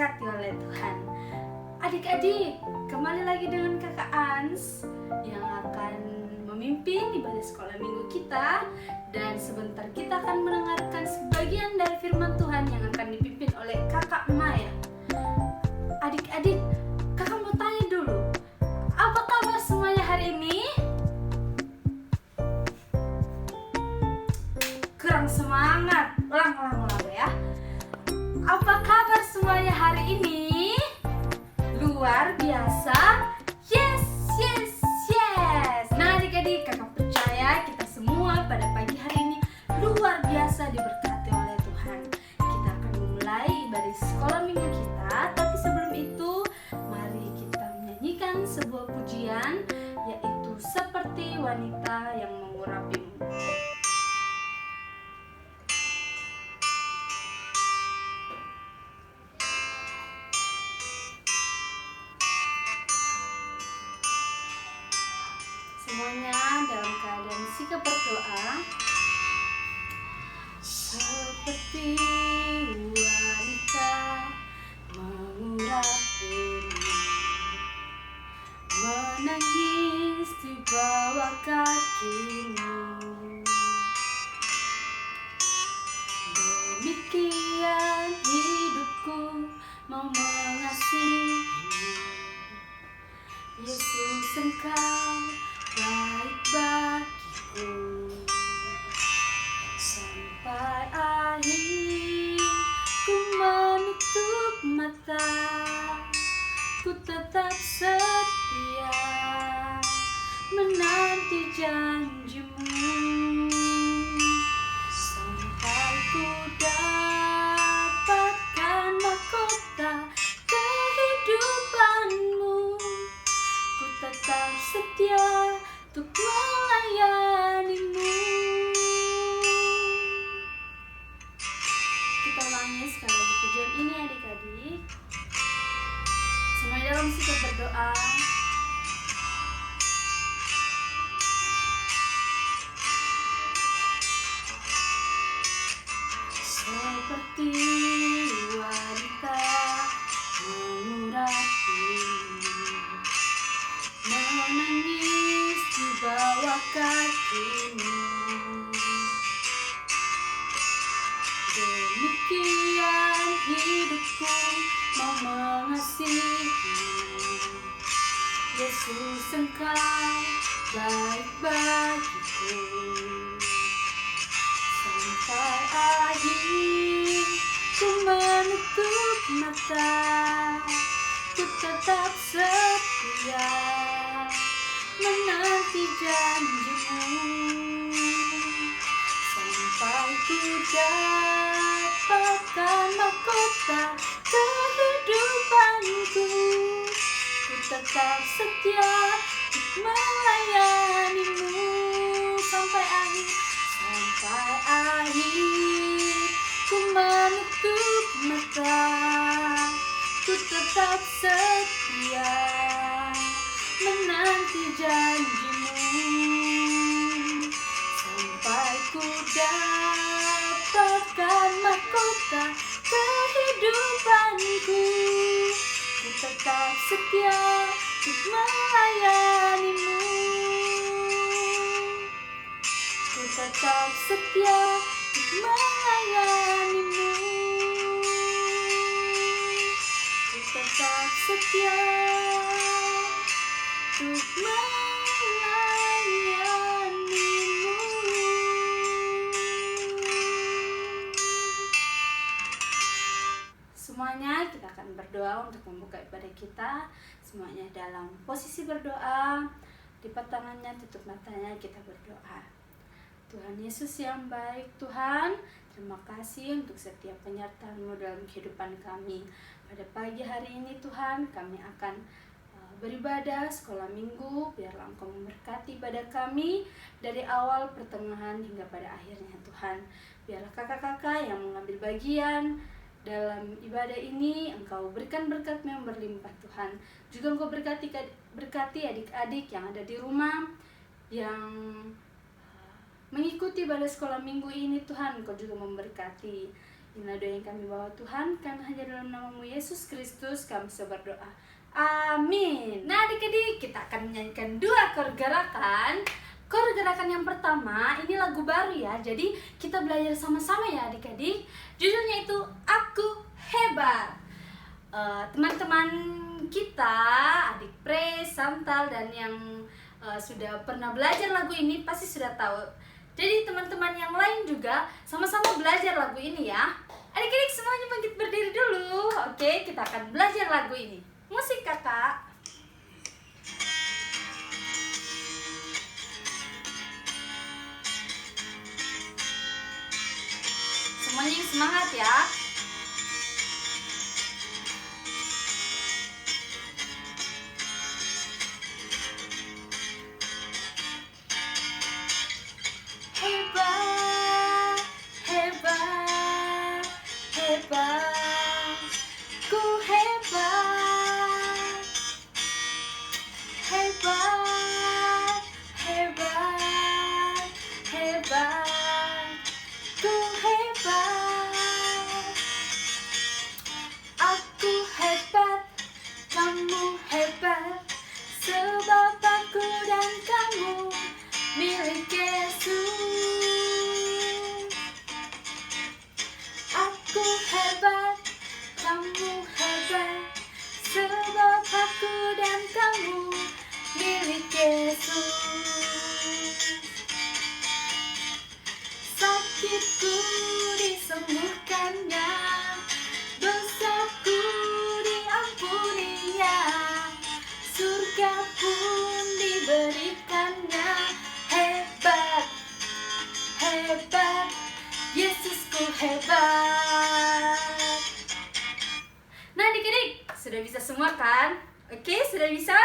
diberkati oleh Tuhan. Adik-adik, kembali lagi dengan Kakak Ans yang akan memimpin ibadah sekolah minggu kita. Dan sebentar kita akan mendengarkan sebagian dari firman Tuhan yang akan dipimpin oleh Kakak Maya. Adik-adik, Kakak mau tanya dulu, apa kabar semuanya hari ini? Kurang semangat, ulang ya. Apa kabar semuanya hari ini? Luar biasa. Yes. Nah adik-adik, kakak percaya kita semua pada pagi hari ini luar biasa diberkati oleh Tuhan. Kita akan memulai ibadah sekolah minggu kita. Tapi sebelum itu, mari kita menyanyikan sebuah pujian, yaitu Seperti Wanita yang Mengurapimu. Semuanya dalam keadaan sikap berdoa. Seperti wanita mengurapimu, menangis di bawah kakimu. Demikian hidupku mau mengasihimu. Yesus, Engkau baik bagiku. Sampai akhir ku menutup mata, ku tetap setia menanti janjimu. Sampai ku dapatkan mahkota kehidupanmu, ku tetap setia untuk melayanimu. Kita ulangi sekali lagi pujian ini adik-adik. Semuanya dalam sikap berdoa. Seperti wanita mengurapimu, menangis di bawah kakimu. Demikian hidupku mau mengasihimu. Yesus, Engkau baik bagiku. Sampai akhir ku menutup mata, ku tetap setia menanti janjimu. Sampai ku dapatkan mahkota kehidupanku, ku tetap setia untuk melayanimu. Sampai akhir ku menutup mata, ku tetap setia menanti janjimu. Sampai ku dapatkan mahkota kehidupanku, ku tetap setia untuk melayanimu. Ku tetap setia untuk melayanimu. Ku tetap setia untuk melayanimu. Semuanya kita akan berdoa untuk membuka ibadah kita. Semuanya dalam posisi berdoa, lipat tangannya, tutup matanya, kita berdoa. Tuhan Yesus yang baik, Tuhan, terima kasih untuk setiap penyertaan-Mu dalam kehidupan kami. Pada pagi hari ini Tuhan, kami akan beribadah sekolah minggu. Biarlah Engkau memberkati ibadah kami dari awal, pertengahan, hingga pada akhirnya Tuhan. Biarlah kakak-kakak yang mengambil bagian dalam ibadah ini, Engkau berikan berkat-Mu yang berlimpah Tuhan. Juga Engkau berkati adik-adik yang ada di rumah, yang mengikuti ibadah sekolah minggu ini Tuhan. Engkau juga memberkati Inilah doa yang kami bawa Tuhan, karena hanya dalam nama-Mu Yesus Kristus kami berdoa. Amin. Nah adik-adik, kita akan menyanyikan 2 kor gerakan. Kor gerakan yang pertama, ini lagu baru ya, jadi kita belajar sama-sama ya adik-adik. Judulnya itu Aku Hebat. Teman-teman kita, adik Pre, Santal, dan yang sudah pernah belajar lagu ini pasti sudah tahu. Jadi teman-teman yang lain juga sama-sama belajar lagu ini ya. Adik-adik semuanya bangkit berdiri dulu. Oke, kita akan belajar lagu ini. Musik kakak. Semuanya semangat ya. Sakitku disembuhkannya, dosaku diampuninya, surga pun diberikannya. Hebat, hebat, Yesusku hebat. Nah adik-adik, sudah bisa semua kan? Oke, sudah bisa?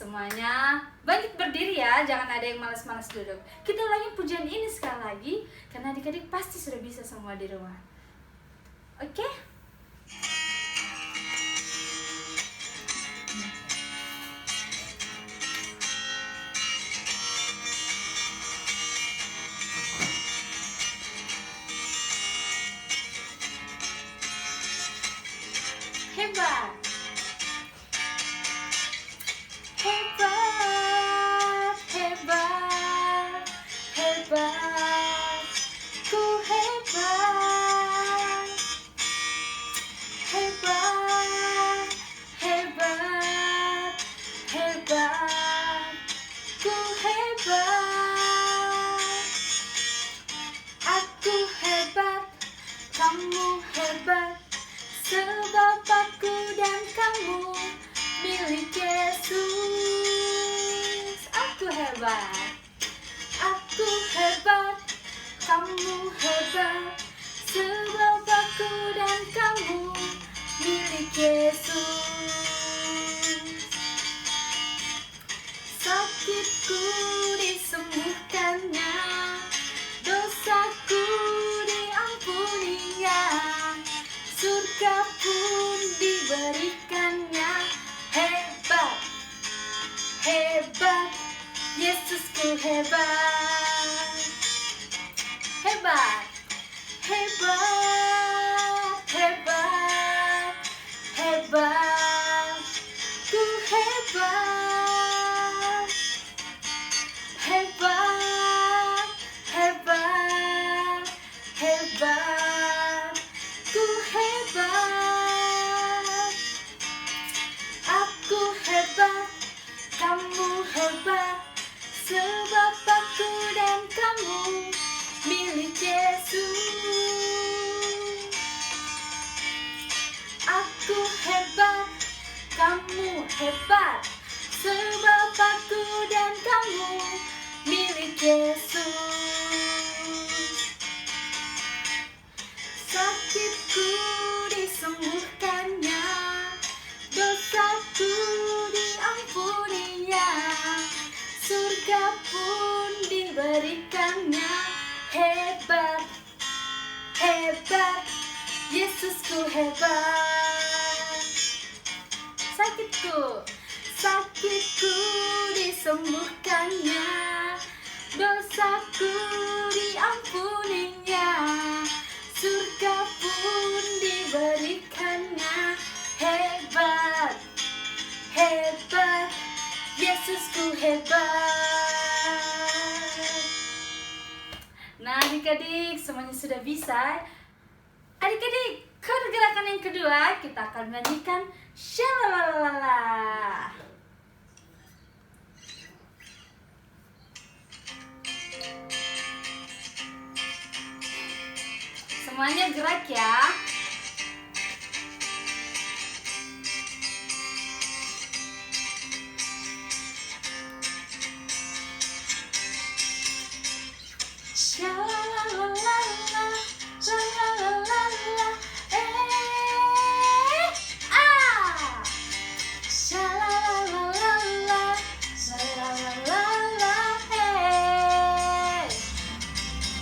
Semuanya bangkit berdiri ya, jangan ada yang malas-malas duduk. Kita ulangi pujian ini sekali lagi, karena adik-adik pasti sudah bisa semua di rumah. Oke? Hebat! Hebat, hebat, hebat, ku hebat. Hebat, hebat, hebat, ku hebat. Aku hebat, kamu hebat, sebab aku dan kamu milik Yesus. Aku hebat. Aku hebat, kamu hebat, sebab aku dan kamu milik Yesus. Sakitku disembuhkannya, dosaku diampuninya, surga pun diberikannya. Hebat, hebat, Yesusku hebat. Hebat. Hebat, hebat, hebat, ku hebat. Hebat, hebat, hebat, ku hebat. Aku hebat, kamu hebat, sebab aku dan kamu milik Yesus. Aku hebat, kamu hebat, sebab aku dan kamu milik Yesus. Sakitku disembuhkannya, dosaku diampuninya, surga pun diberikannya. Hebat, hebat, Yesusku hebat. Sakitku. Sakitku disembuhkannya, dosaku diampuninya, surga pun hebat. Nah adik-adik semuanya sudah bisa. Adik-adik, kode gerakan yang kedua kita akan menyanyikan Shalalalala. Semuanya gerak ya. Shalalalala, shalalalala, shalalalala, shalalalala,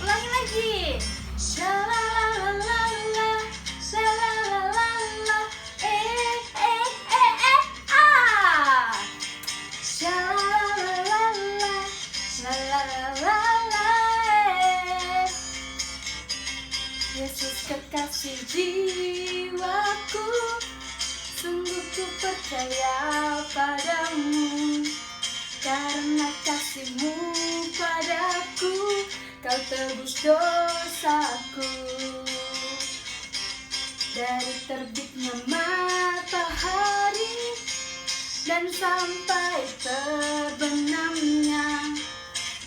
ulangi lagi. Shalalalala, shalalalala, shalalalala, shalalalala. Yesus kekasih jiwaku, sungguh ku percaya padamu. Karena kasih-Mu padaku, Kau tebus dosaku. Dari terbitnya matahari dan sampai terbenamnya,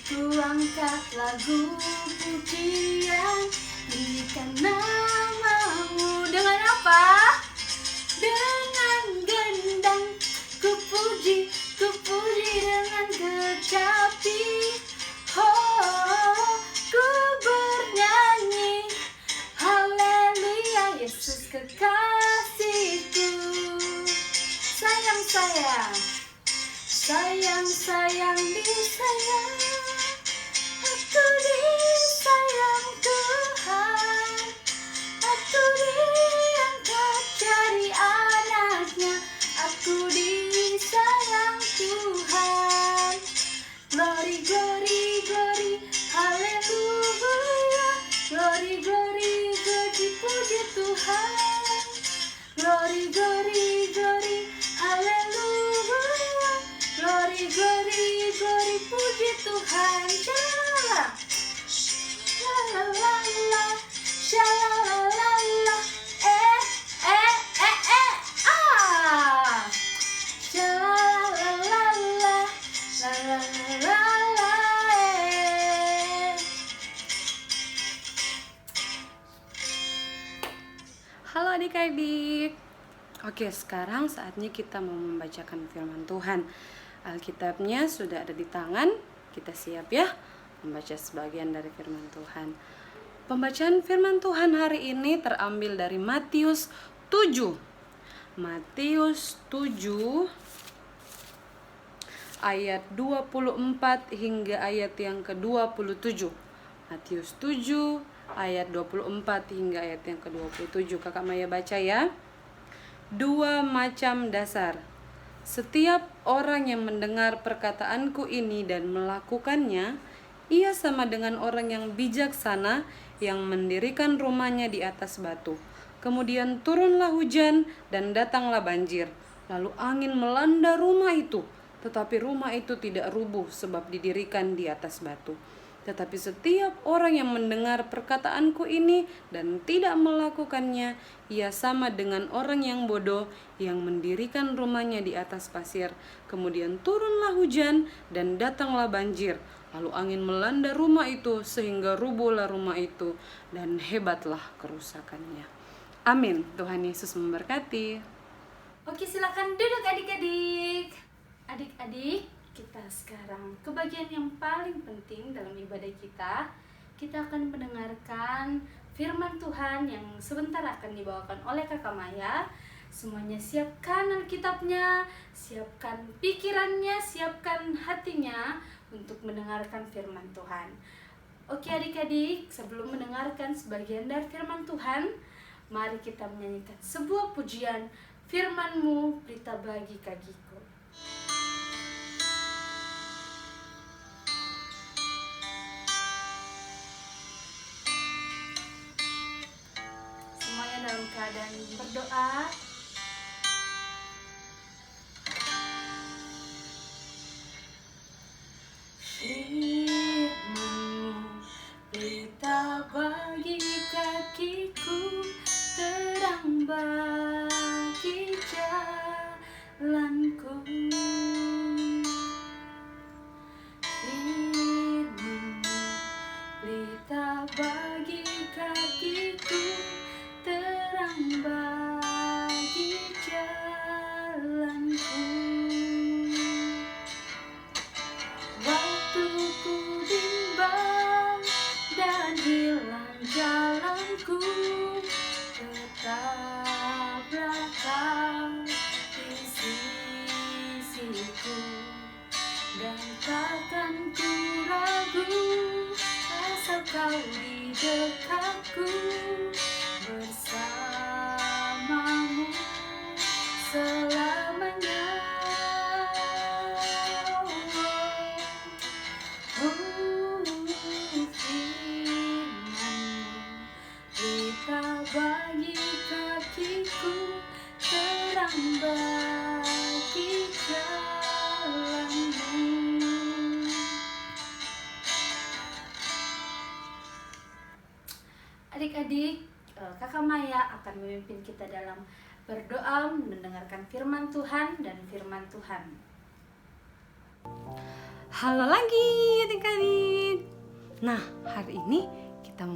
ku angkat lagu pujian, tinggikan nama-Mu. Dengan apa? Dengan gendang ku puji dengan kecapi. Oh, ku bernyanyi haleluya, Yesus kekasihku. Sayang, sayang, sayang, disayang. Aku disayang Tuhan, aku diangkat jadi anaknya, aku disayang Tuhan. Glory, glory, glory, haleluya. Glory, glory, glory, puji Tuhan. Glory, glory, glory, haleluya. Glory, glory, glory, puji Tuhan. Shalalalala, shalalalala, shalalalala, shalalalala. Halo adik-adik. Oke, sekarang saatnya kita mau membacakan firman Tuhan. Alkitabnya sudah ada di tangan. Kita siap ya membaca sebagian dari firman Tuhan. Pembacaan firman Tuhan hari ini terambil dari Matius 7. Matius 7 ayat 24 hingga ayat yang ke-27. Matius 7 ayat 24 hingga ayat yang ke-27. Kakak Maya baca ya. 2 macam dasar. Setiap orang yang mendengar perkataanku ini dan melakukannya, ia sama dengan orang yang bijaksana yang mendirikan rumahnya di atas batu. Kemudian turunlah hujan dan datanglah banjir. Lalu angin melanda rumah itu, tetapi rumah itu tidak rubuh sebab didirikan di atas batu. Tetapi setiap orang yang mendengar perkataanku ini dan tidak melakukannya, ia sama dengan orang yang bodoh yang mendirikan rumahnya di atas pasir. Kemudian turunlah hujan dan datanglah banjir. Lalu angin melanda rumah itu sehingga rubuhlah rumah itu dan hebatlah kerusakannya. Amin. Tuhan Yesus memberkati. Oke, silakan duduk adik-adik. Adik-adik, kita sekarang ke bagian yang paling penting dalam ibadah kita. Kita akan mendengarkan firman Tuhan yang sebentar akan dibawakan oleh Kakak Maya. Semuanya siapkan Alkitabnya, siapkan pikirannya, siapkan hatinya untuk mendengarkan firman Tuhan. Oke adik-adik, sebelum mendengarkan sebagian dari firman Tuhan, mari kita menyanyikan sebuah pujian. Firman-Mu berita bagi kakiku. Semuanya dalam keadaan berdoa. di dekatku, bersamamu selamanya. Firman-Mu berita bagi kakiku, terang bagi jalanmu. Adik-adik, Kakak Maya akan memimpin kita dalam berdoa mendengarkan firman Tuhan dan firman Tuhan. Halo lagi adik-adik. Nah, hari ini kita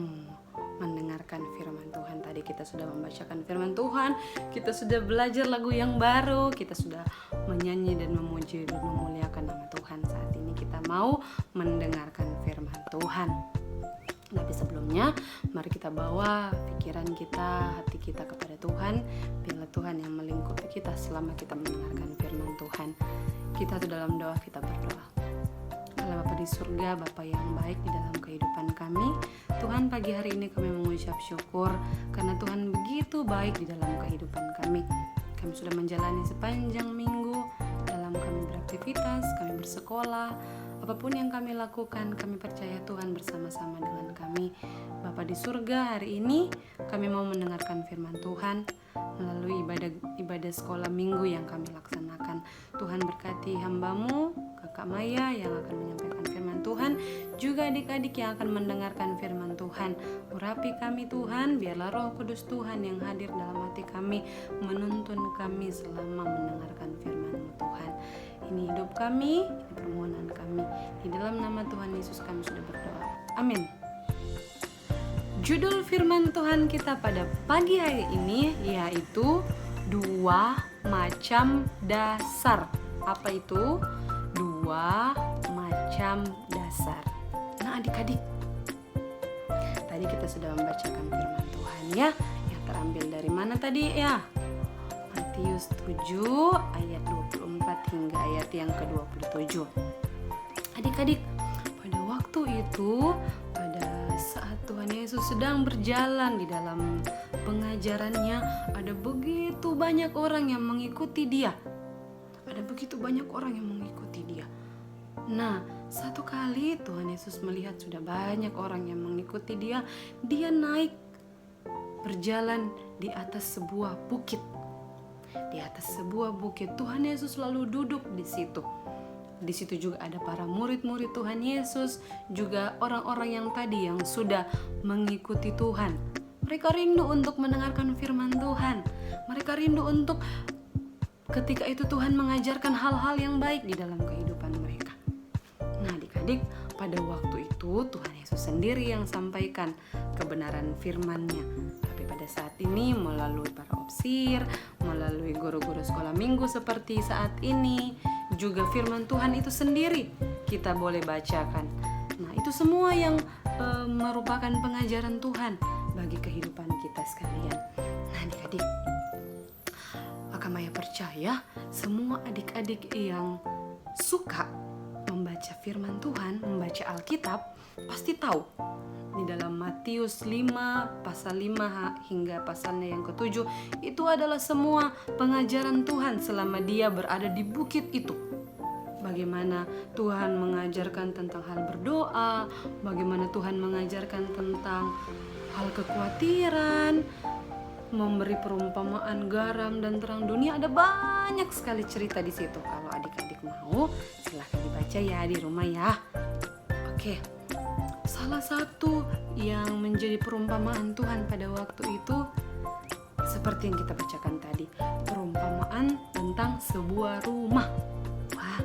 mendengarkan firman Tuhan. Tadi kita sudah membacakan firman Tuhan, kita sudah belajar lagu yang baru, kita sudah menyanyi dan memuji dan memuliakan nama Tuhan. Saat ini kita mau mendengarkan firman Tuhan. Tapi sebelumnya, mari kita bawa pikiran kita, hati kita kepada Tuhan. Biarlah Tuhan yang melingkupi kita selama kita mendengarkan firman Tuhan. Kita tuh dalam doa, kita berdoa. Allah Bapa di surga, Bapa yang baik di dalam kehidupan kami, Tuhan, pagi hari ini kami mengucap syukur karena Tuhan begitu baik di dalam kehidupan kami. Kami sudah menjalani sepanjang minggu dalam kami beraktivitas, kami bersekolah. Apapun yang kami lakukan, kami percaya Tuhan bersama-sama dengan kami. Bapa di surga, hari ini kami mau mendengarkan firman Tuhan melalui ibadah sekolah minggu yang kami laksanakan. Tuhan berkati hamba-Mu, Kakak Maya yang akan menyampaikan firman Tuhan, juga adik-adik yang akan mendengarkan firman Tuhan. Urapi kami Tuhan, biarlah Roh Kudus Tuhan yang hadir dalam hati kami, menuntun kami selama mendengarkan firman-Mu Tuhan. Ini hidup kami, ini permohonan kami. Di dalam nama Tuhan Yesus kami sudah berdoa. Amin. Judul firman Tuhan kita pada pagi hari ini yaitu 2 macam dasar. Apa itu? 2 macam dasar. Nah adik-adik, tadi kita sudah membacakan firman Tuhan ya, yang terambil dari mana tadi ya? Matius 7 ayat 24 hingga ayat yang ke-27. Adik-adik, pada waktu itu, pada saat Tuhan Yesus sedang berjalan di dalam pengajarannya, ada begitu banyak orang yang mengikuti Dia. Ada begitu banyak orang yang mengikuti Dia. Nah, satu kali Tuhan Yesus melihat sudah banyak orang yang mengikuti Dia, Dia naik berjalan di atas sebuah bukit. Di atas sebuah bukit, Tuhan Yesus lalu duduk di situ. Di situ juga ada para murid-murid Tuhan Yesus, juga orang-orang yang tadi yang sudah mengikuti Tuhan. Mereka rindu untuk mendengarkan firman Tuhan. Mereka rindu untuk ketika itu Tuhan mengajarkan hal-hal yang baik di dalam kehidupan mereka. Nah, adik-adik, pada waktu itu Tuhan Yesus sendiri yang sampaikan kebenaran firman-Nya. Tapi pada saat ini melalui para opsir, melalui guru-guru sekolah minggu seperti saat ini, juga firman Tuhan itu sendiri kita boleh bacakan. Nah, itu semua yang merupakan pengajaran Tuhan bagi kehidupan kita sekalian. Nah, adik-adik, Kakak Maya percaya semua adik-adik yang suka membaca firman Tuhan, membaca Alkitab, pasti tahu di dalam Matius 5 pasal 5 hingga pasalnya yang ke-7 itu adalah semua pengajaran Tuhan selama Dia berada di bukit itu. Bagaimana Tuhan mengajarkan tentang hal berdoa, bagaimana Tuhan mengajarkan tentang hal kekhawatiran, memberi perumpamaan garam dan terang dunia. Ada banyak sekali cerita di situ. Kalau adik-adik mau, silahkan dibaca ya di rumah ya. Oke. Salah satu yang menjadi perumpamaan Tuhan pada waktu itu seperti yang kita bacakan tadi, perumpamaan tentang sebuah rumah. Wah,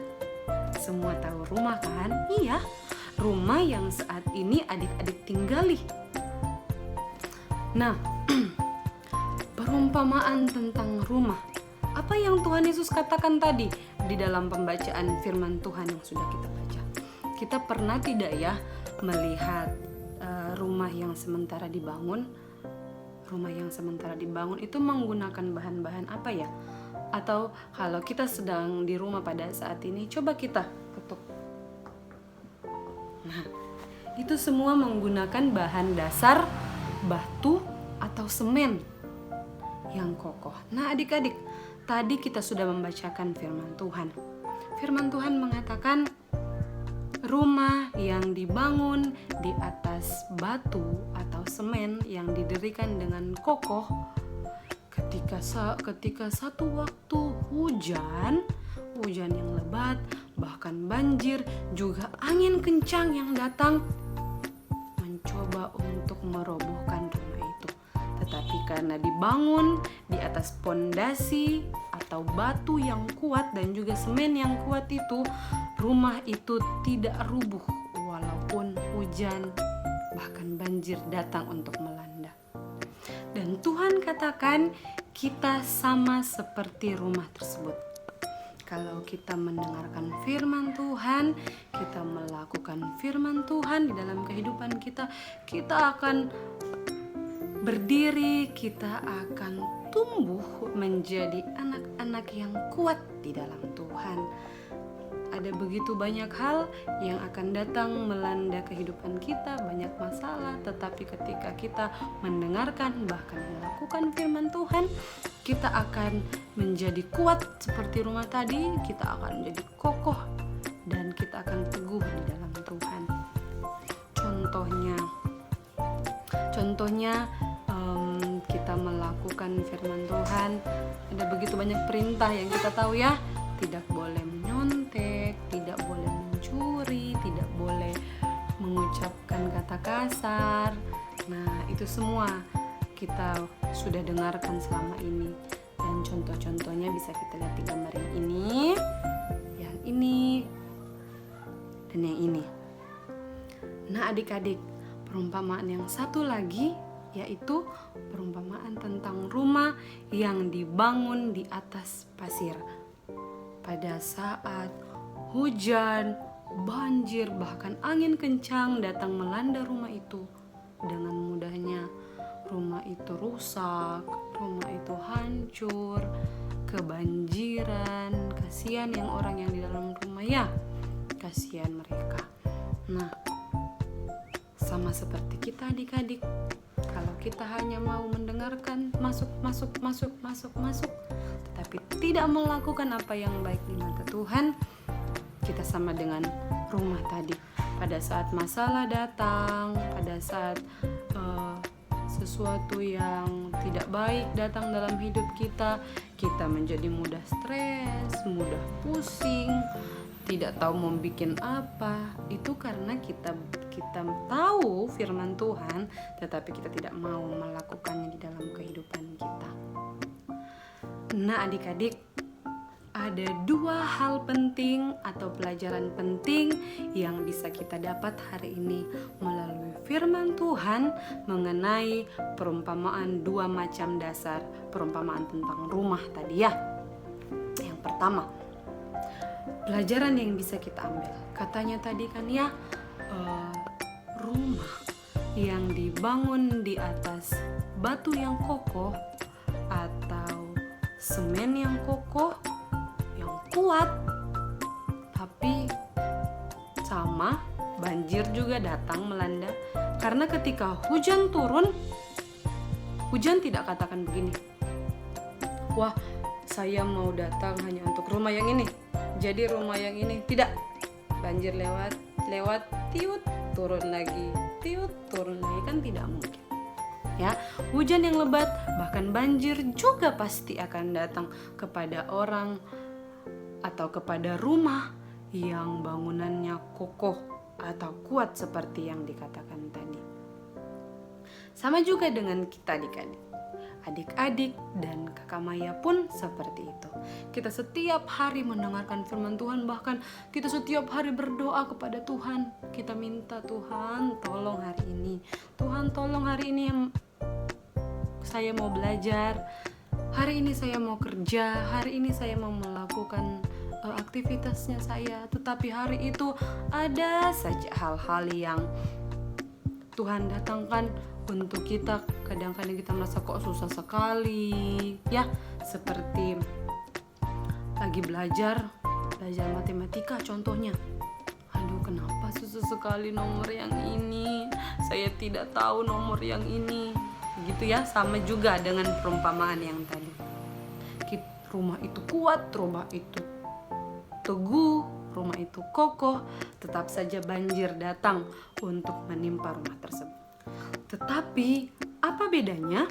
semua tahu rumah kan? Iya, rumah yang saat ini adik-adik tinggali. Nah, perumpamaan tentang rumah. Apa yang Tuhan Yesus katakan tadi di dalam pembacaan firman Tuhan yang sudah kita baca? Kita pernah tidak ya melihat rumah yang sementara dibangun? Rumah yang sementara dibangun itu menggunakan bahan-bahan apa ya? Atau kalau kita sedang di rumah pada saat ini, coba kita ketuk. Nah, itu itu semua menggunakan bahan dasar batu atau semen yang kokoh. Nah adik-adik, tadi kita sudah membacakan firman Tuhan. Firman Tuhan mengatakan rumah yang dibangun di atas batu atau semen yang didirikan dengan kokoh, ketika satu waktu hujan yang lebat, bahkan banjir, juga angin kencang yang datang mencoba untuk merobohkan rumah itu. Tetapi karena dibangun di atas pondasi atau batu yang kuat dan juga semen yang kuat itu, rumah itu tidak rubuh walaupun hujan bahkan banjir datang untuk melanda. Dan Tuhan katakan kita sama seperti rumah tersebut. Kalau kita mendengarkan firman Tuhan, kita melakukan firman Tuhan di dalam kehidupan kita, kita akan berdiri, kita akan tumbuh menjadi anak-anak yang kuat di dalam Tuhan. Ada begitu banyak hal yang akan datang melanda kehidupan kita, banyak masalah, tetapi ketika kita mendengarkan bahkan melakukan firman Tuhan, kita akan menjadi kuat seperti rumah tadi, kita akan menjadi kokoh dan kita akan teguh di dalam Tuhan. Contohnya kita melakukan firman Tuhan, ada begitu banyak perintah yang kita tahu ya. Tidak boleh menyontek, tidak boleh mencuri, tidak boleh mengucapkan kata kasar. Nah, itu semua kita sudah dengarkan selama ini. Dan contoh-contohnya bisa kita lihat di gambar yang ini, dan yang ini. Nah, adik-adik, perumpamaan yang satu lagi yaitu perumpamaan tentang rumah yang dibangun di atas pasir. Pada saat hujan, banjir, bahkan angin kencang datang melanda rumah itu, dengan mudahnya rumah itu rusak, rumah itu hancur, kebanjiran. Kasihan yang orang yang di dalam rumah ya, kasihan mereka. Nah, sama seperti kita adik-adik, kalau kita hanya mau mendengarkan masuk, tetapi tidak melakukan apa yang baik di mata Tuhan, kita sama dengan rumah tadi. Pada saat masalah datang, pada saat sesuatu yang tidak baik datang dalam hidup kita, kita menjadi mudah stres, mudah pusing, tidak tahu mau bikin apa. Itu karena kita tahu firman Tuhan, tetapi kita tidak mau melakukannya di dalam kehidupan kita. Nah adik-adik, ada dua hal penting atau pelajaran penting yang bisa kita dapat hari ini melalui firman Tuhan mengenai perumpamaan dua macam dasar, perumpamaan tentang rumah tadi ya. Yang pertama, pelajaran yang bisa kita ambil, katanya tadi kan ya, rumah yang dibangun di atas batu yang kokoh atau semen yang kokoh, yang kuat, tapi sama banjir juga datang melanda. Karena ketika hujan turun, hujan tidak katakan begini, wah saya mau datang hanya untuk rumah yang ini, jadi rumah yang ini. Tidak, banjir lewat tiut turun lagi, kan tidak mungkin ya. Hujan yang lebat bahkan banjir juga pasti akan datang kepada orang atau kepada rumah yang bangunannya kokoh atau kuat seperti yang dikatakan tadi. Sama juga dengan kita adik-adik dan Kakak Maya pun seperti itu. Kita setiap hari mendengarkan firman Tuhan, bahkan kita setiap hari berdoa kepada Tuhan. Kita minta, Tuhan tolong hari ini, Tuhan tolong hari ini saya mau belajar, hari ini saya mau kerja, hari ini saya mau melakukan aktivitasnya saya. Tetapi hari itu ada saja hal-hal yang Tuhan datangkan untuk kita. Kadang-kadang kita merasa kok susah sekali ya, seperti lagi belajar matematika contohnya. Aduh, kenapa susah sesekali nomor yang ini, saya tidak tahu nomor yang ini. Gitu ya, sama juga dengan perumpamaan yang tadi. Rumah itu kuat, rumah itu teguh, rumah itu kokoh, tetap saja banjir datang untuk menimpa rumah tersebut. Tetapi apa bedanya?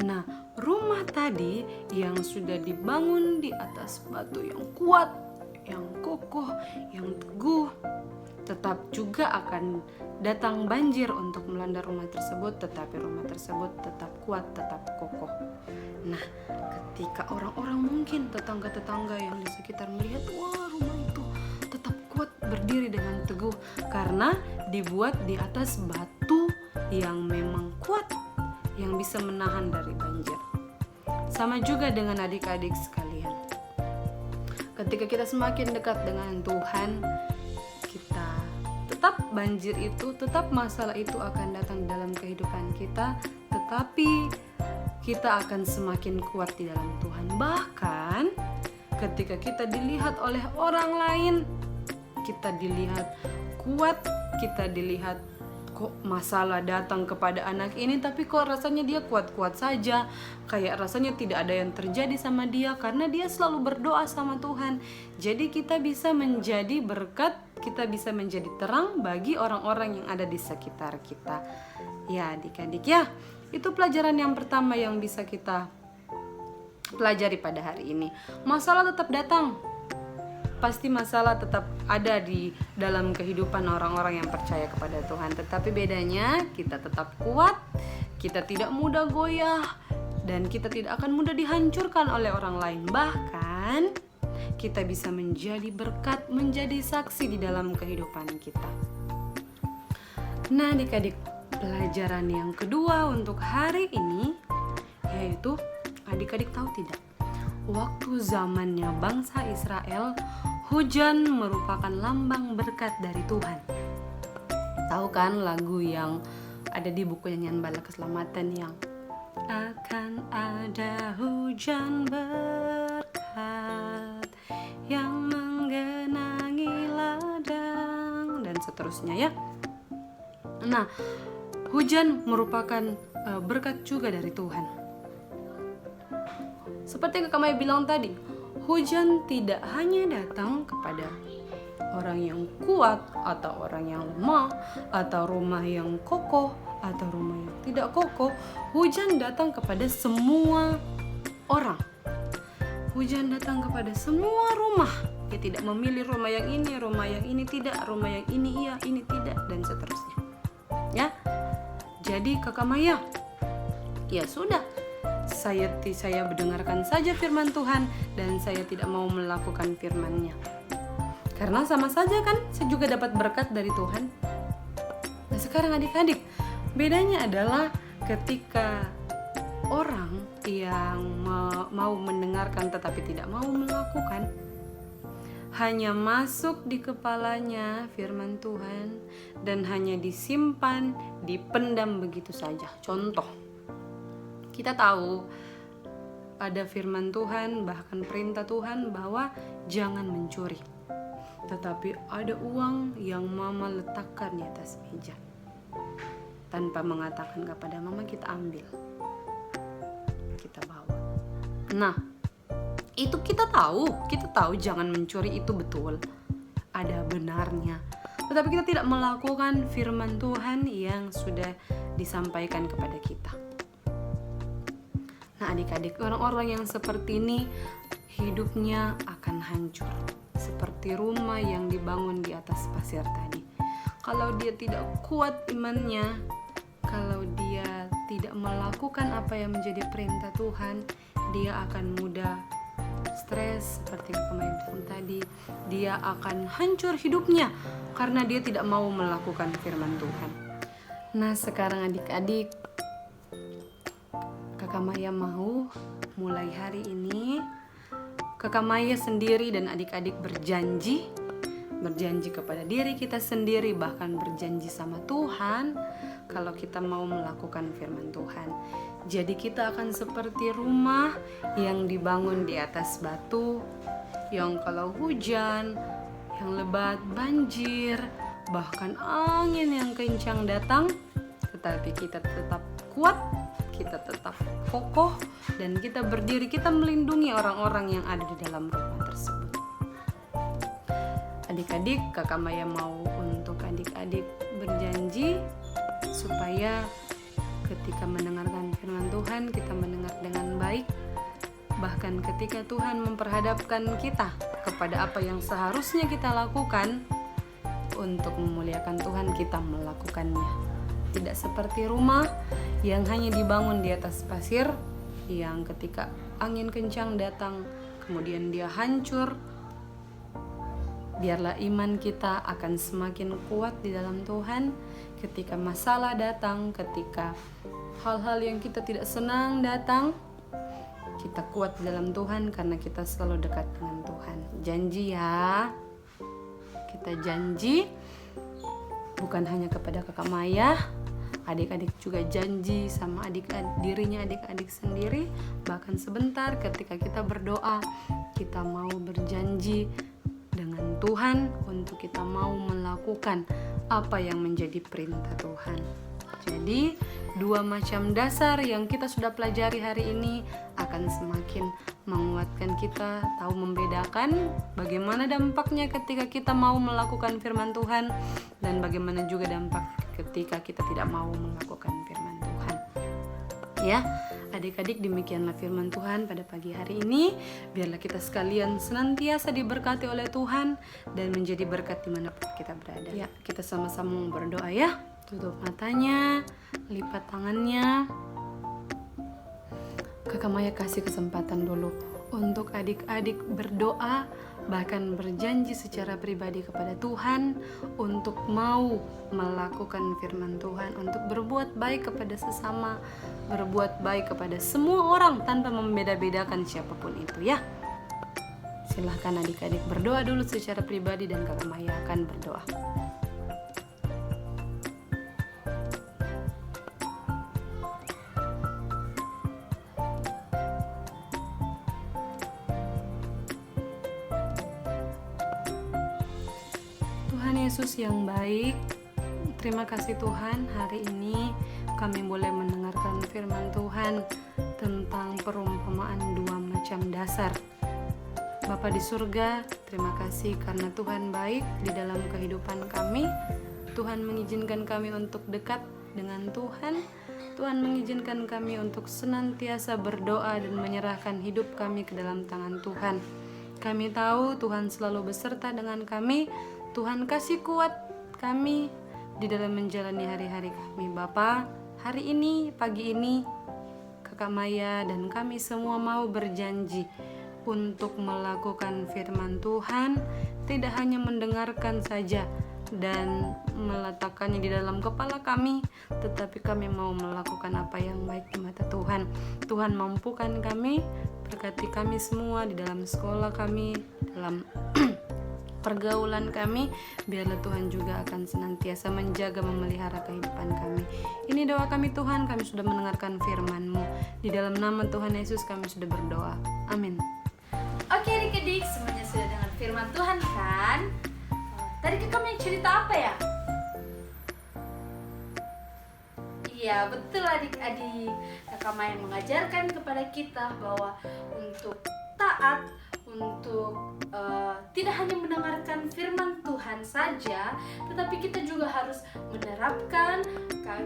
Nah, rumah tadi yang sudah dibangun di atas batu yang kuat, yang kokoh, yang teguh, tetap juga akan datang banjir untuk melanda rumah tersebut, tetapi rumah tersebut tetap kuat, tetap kokoh. Nah, ketika orang-orang mungkin tetangga-tetangga yang di sekitar melihat, wah, rumah itu tetap kuat berdiri dengan teguh karena dibuat di atas batu yang memang kuat, yang bisa menahan dari banjir. Sama juga dengan adik-adik sekalian. Ketika kita semakin dekat dengan Tuhan, kita tetap banjir itu, tetap masalah itu akan datang dalam kehidupan kita, tetapi kita akan semakin kuat di dalam Tuhan. Bahkan ketika kita dilihat oleh orang lain, kita dilihat kuat, kita dilihat kok masalah datang kepada anak ini, tapi kok rasanya dia kuat-kuat saja, kayak rasanya tidak ada yang terjadi sama dia karena dia selalu berdoa sama Tuhan. Jadi kita bisa menjadi berkat, kita bisa menjadi terang bagi orang-orang yang ada di sekitar kita. Ya adik-adik ya, itu pelajaran yang pertama yang bisa kita pelajari pada hari ini. Masalah tetap datang, pasti masalah tetap ada di dalam kehidupan orang-orang yang percaya kepada Tuhan. Tetapi bedanya kita tetap kuat, kita tidak mudah goyah, dan kita tidak akan mudah dihancurkan oleh orang lain. Bahkan kita bisa menjadi berkat, menjadi saksi di dalam kehidupan kita. Nah adik-adik, pelajaran yang kedua untuk hari ini yaitu, adik-adik tahu tidak? Waktu zamannya bangsa Israel, hujan merupakan lambang berkat dari Tuhan. Tahu kan lagu yang ada di buku nyanyian Bala Keselamatan yang akan ada hujan berkat yang menggenangi ladang dan seterusnya ya. Nah, hujan merupakan berkat juga dari Tuhan. Seperti yang Kak Maya bilang tadi, hujan tidak hanya datang kepada orang yang kuat atau orang yang lemah, atau rumah yang kokoh atau rumah yang tidak kokoh. Hujan datang kepada semua orang. Hujan datang kepada semua rumah. Dia tidak memilih rumah yang ini tidak, rumah yang ini iya, ini tidak, dan seterusnya. Ya. Jadi Kakak Maya, ya sudah, saya mendengarkan saja firman Tuhan dan saya tidak mau melakukan firman-Nya. Karena sama saja kan, saya juga dapat berkat dari Tuhan. Nah sekarang adik-adik, bedanya adalah ketika orang yang mau mendengarkan tetapi tidak mau melakukan, hanya masuk di kepalanya firman Tuhan dan hanya disimpan, dipendam begitu saja. Contoh, kita tahu ada firman Tuhan, bahkan perintah Tuhan bahwa jangan mencuri. Tetapi ada uang yang mama letakkan di atas meja. Tanpa mengatakan kepada mama, kita ambil. Kita bawa. Nah, itu kita tahu jangan mencuri, itu betul. Ada benarnya. Tetapi kita tidak melakukan firman Tuhan yang sudah disampaikan kepada kita. Nah adik-adik, orang-orang yang seperti ini hidupnya akan hancur. Seperti rumah yang dibangun di atas pasir tadi. Kalau dia tidak kuat imannya, kalau dia tidak melakukan apa yang menjadi perintah Tuhan, dia akan mudah stres seperti yang kemarin bilang tadi. Dia akan hancur hidupnya karena dia tidak mau melakukan firman Tuhan. Nah sekarang adik-adik, Kakak Maya mau mulai hari ini Kakak Maya sendiri dan adik-adik berjanji kepada diri kita sendiri, bahkan berjanji sama Tuhan kalau kita mau melakukan firman Tuhan. Jadi kita akan seperti rumah yang dibangun di atas batu, yang kalau hujan, yang lebat, banjir, bahkan angin yang kencang datang, tetapi kita tetap kuat, kita tetap kokoh, dan kita berdiri, kita melindungi orang-orang yang ada di dalam rumah tersebut. Adik-adik, Kakak Maya mau untuk adik-adik berjanji supaya ketika mendengarkan firman Tuhan, kita mendengar dengan baik. Bahkan ketika Tuhan memperhadapkan kita kepada apa yang seharusnya kita lakukan, untuk memuliakan Tuhan kita melakukannya. Tidak seperti rumah yang hanya dibangun di atas pasir, yang ketika angin kencang datang kemudian dia hancur. Biarlah iman kita akan semakin kuat di dalam Tuhan ketika masalah datang, ketika hal-hal yang kita tidak senang datang. Kita kuat di dalam Tuhan karena kita selalu dekat dengan Tuhan. Janji ya. Kita janji bukan hanya kepada Kakak Maya, adik-adik juga janji sama dirinya adik-adik sendiri. Bahkan sebentar ketika kita berdoa, kita mau berjanji dengan Tuhan untuk kita mau melakukan apa yang menjadi perintah Tuhan. Jadi 2 macam dasar yang kita sudah pelajari hari ini akan semakin menguatkan kita tahu membedakan bagaimana dampaknya ketika kita mau melakukan firman Tuhan, dan bagaimana juga dampak ketika kita tidak mau melakukan firman Tuhan. Ya, adik-adik, demikianlah firman Tuhan pada pagi hari ini. Biarlah kita sekalian senantiasa diberkati oleh Tuhan dan menjadi berkat dimanapun kita berada. Ya, kita sama-sama berdoa ya. Tutup matanya, lipat tangannya. Kakak Maya kasih kesempatan dulu untuk adik-adik berdoa, bahkan berjanji secara pribadi kepada Tuhan untuk mau melakukan firman Tuhan, untuk berbuat baik kepada sesama, berbuat baik kepada semua orang tanpa membeda-bedakan siapapun itu ya. Silahkan adik-adik berdoa dulu secara pribadi dan Kakak Maya akan berdoa. Yesus yang baik, terima kasih Tuhan, hari ini kami boleh mendengarkan firman Tuhan tentang perumpamaan 2 macam dasar. Bapa di surga, terima kasih karena Tuhan baik di dalam kehidupan kami. Tuhan mengizinkan kami untuk dekat dengan Tuhan. Tuhan mengizinkan kami untuk senantiasa berdoa dan menyerahkan hidup kami ke dalam tangan Tuhan. Kami tahu Tuhan selalu beserta dengan kami. Tuhan kasih kuat kami di dalam menjalani hari-hari kami. Bapa, hari ini, pagi ini, Kakak Maya dan kami semua mau berjanji untuk melakukan firman Tuhan, tidak hanya mendengarkan saja dan meletakkannya di dalam kepala kami, tetapi kami mau melakukan apa yang baik di mata Tuhan. Tuhan mampukan kami, berkati kami semua di dalam sekolah kami, dalam pergaulan kami. Biarlah Tuhan juga akan senantiasa menjaga, memelihara kehidupan kami. Ini doa kami Tuhan, kami sudah mendengarkan firman-Mu. Di dalam nama Tuhan Yesus kami sudah berdoa. Amin. Oke adik-adik, semuanya sudah dengar firman Tuhan kan? Tadi kami cerita apa ya? Iya betul adik-adik, Kakak Maya mengajarkan kepada kita bahwa untuk taat, untuk tidak hanya mendengarkan firman Tuhan saja, tetapi kita juga harus menerapkan,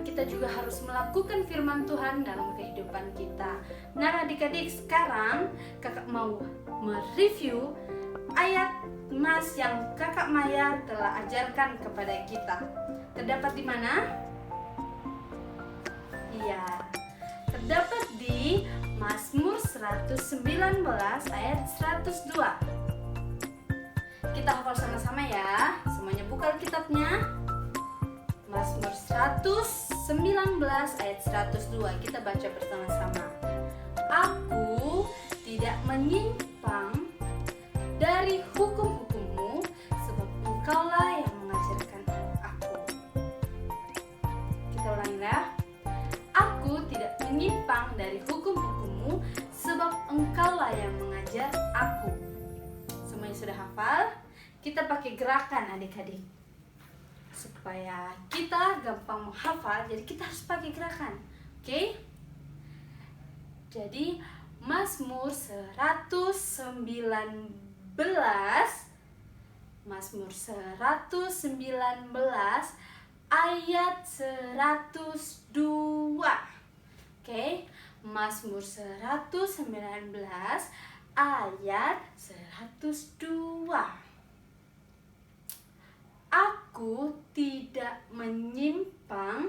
kita juga harus melakukan firman Tuhan dalam kehidupan kita. Nah adik-adik, sekarang Kakak mau mereview ayat Mas yang Kakak Maya telah ajarkan kepada kita. Terdapat di mana? Iya, terdapat di Mazmur 119 ayat 102. Kita hafal sama-sama ya. Semuanya buka kitabnya. Mazmur 119 ayat 102. Kita baca bersama-sama. Aku tidak menyimpang dari hukum-hukum-Mu, sebab Engkaulah yang mengajarkan aku. Kita ulangi ya. Aku tidak menyimpang dari hukum-hukum-Mu, sebab Engkaulah yang mengajar aku. Semuanya sudah hafal? Kita pakai gerakan adik-adik. supaya kita gampang menghafal, jadi kita harus pakai gerakan. Oke? Jadi Mazmur 119 Mazmur 119 ayat 102. Oke, Mazmur 119 ayat 102. Aku tidak menyimpang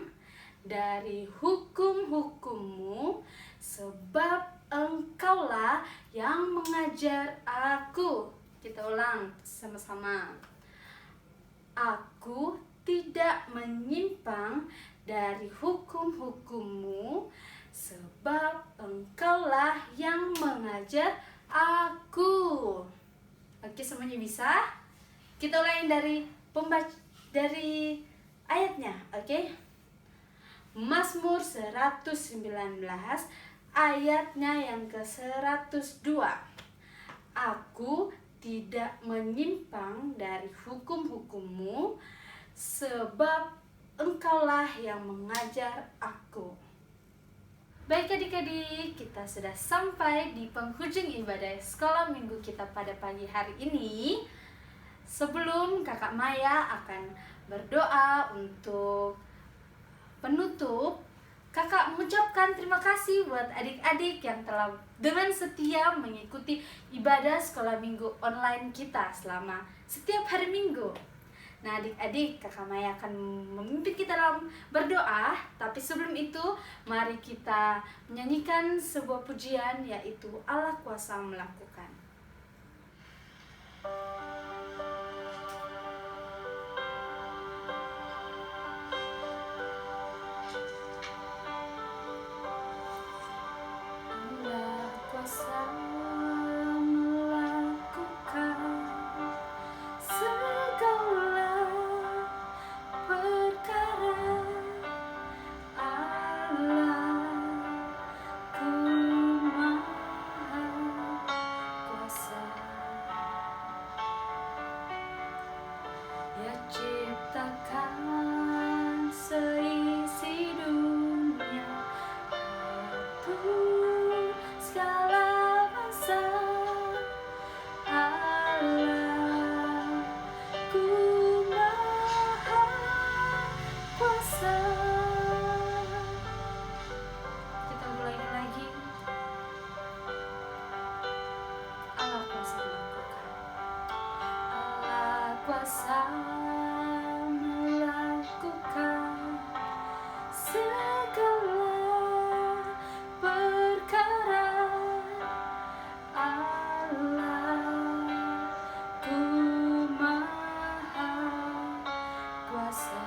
dari hukum-hukum-Mu, sebab Engkaulah yang mengajar aku. Kita ulang sama-sama. Aku tidak menyimpang dari hukum-hukum-Mu, sebab Engkaulah yang mengajar aku. Oke, semuanya bisa? Kita ulangi dari ayatnya, oke? Mazmur 119 ayatnya yang ke-102. Aku tidak menyimpang dari hukum-hukum-Mu, sebab Engkaulah yang mengajar aku. Baik adik-adik, kita sudah sampai di penghujung ibadah sekolah minggu kita pada pagi hari ini. Sebelum Kakak Maya akan berdoa untuk penutup, Kakak mengucapkan terima kasih buat adik-adik yang telah dengan setia mengikuti ibadah sekolah minggu online kita selama setiap hari Minggu. Nah adik-adik, Kakak Maya akan memimpin kita dalam berdoa. Tapi sebelum itu, mari kita menyanyikan sebuah pujian, yaitu Allah Kuasa Melakukan. Kuasa melakukan segala perkara. Allahku Maha Kuasa.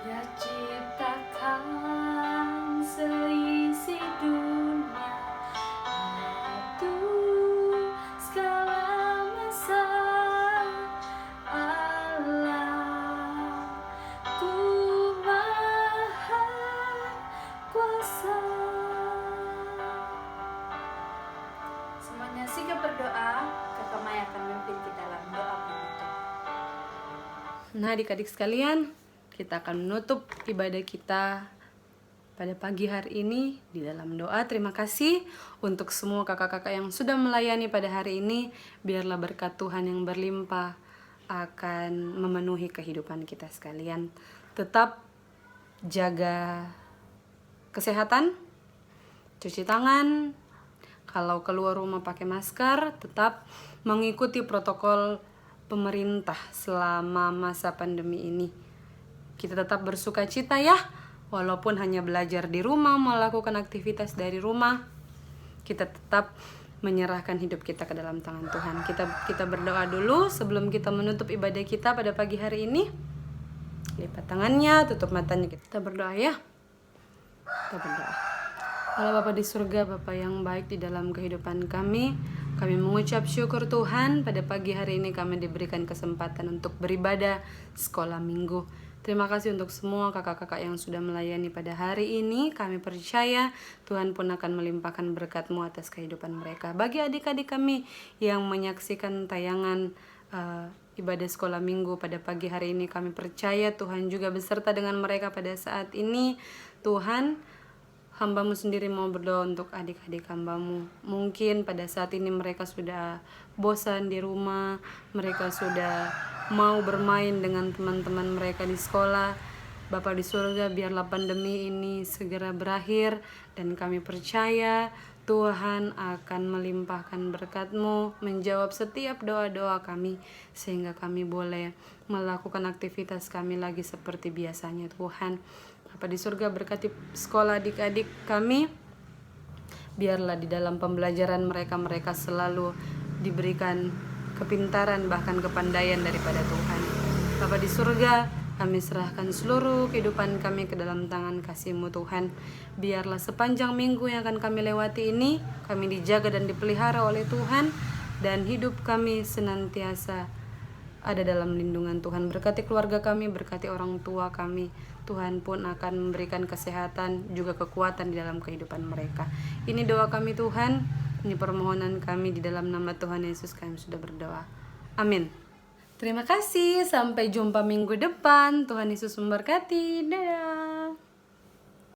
Dia ciptakan seisi dunia, atur segala masa. Allahku Maha Kuasa. Semuanya sigap berdoa. Kakak Maya akan memimpin kita dalam doa penutup. Nah adik-adik sekalian, kita akan menutup ibadah kita pada pagi hari ini di dalam doa. Terima kasih untuk semua kakak-kakak yang sudah melayani pada hari ini. Biarlah berkat Tuhan yang berlimpah akan memenuhi kehidupan kita sekalian. Tetap jaga kesehatan, cuci tangan, kalau keluar rumah pakai masker, tetap mengikuti protokol pemerintah selama masa pandemi ini. Kita tetap bersuka cita ya, walaupun hanya belajar di rumah, melakukan aktivitas dari rumah. Kita tetap menyerahkan hidup kita ke dalam tangan Tuhan. Kita berdoa dulu sebelum kita menutup ibadah kita pada pagi hari ini. Lipat tangannya, tutup matanya, kita berdoa ya. Kita berdoa. Allah Bapa di surga, Bapa yang baik di dalam kehidupan kami mengucap syukur Tuhan pada pagi hari ini kami diberikan kesempatan untuk beribadah sekolah minggu. Terima kasih untuk semua kakak-kakak yang sudah melayani pada hari ini. Kami percaya Tuhan pun akan melimpahkan berkat-Mu atas kehidupan mereka. Bagi adik-adik kami yang menyaksikan tayangan ibadah sekolah minggu pada pagi hari ini. Kami percaya Tuhan juga beserta dengan mereka pada saat ini. Tuhan, hamba-Mu sendiri mau berdoa untuk adik-adik hamba-Mu. Mungkin pada saat ini mereka sudah bosan di rumah, mereka sudah mau bermain dengan teman-teman mereka di sekolah. Bapa di surga, biarlah pandemi ini segera berakhir, dan kami percaya Tuhan akan melimpahkan berkat-Mu, menjawab setiap doa-doa kami, sehingga kami boleh melakukan aktivitas kami lagi seperti biasanya. Tuhan, Bapa di surga, berkati sekolah adik-adik kami, biarlah di dalam pembelajaran mereka selalu diberikan kepintaran bahkan kepandaian daripada Tuhan. Bapa di surga, kami serahkan seluruh kehidupan kami ke dalam tangan kasih-Mu Tuhan. Biarlah sepanjang minggu yang akan kami lewati ini, kami dijaga dan dipelihara oleh Tuhan, dan hidup kami senantiasa ada dalam lindungan Tuhan. Berkati keluarga kami, berkati orang tua kami. Tuhan pun akan memberikan kesehatan juga kekuatan di dalam kehidupan mereka. Ini doa kami Tuhan, ini permohonan kami di dalam nama Tuhan Yesus kami sudah berdoa. Amin. Terima kasih, sampai jumpa minggu depan. Tuhan Yesus memberkati. Dadah.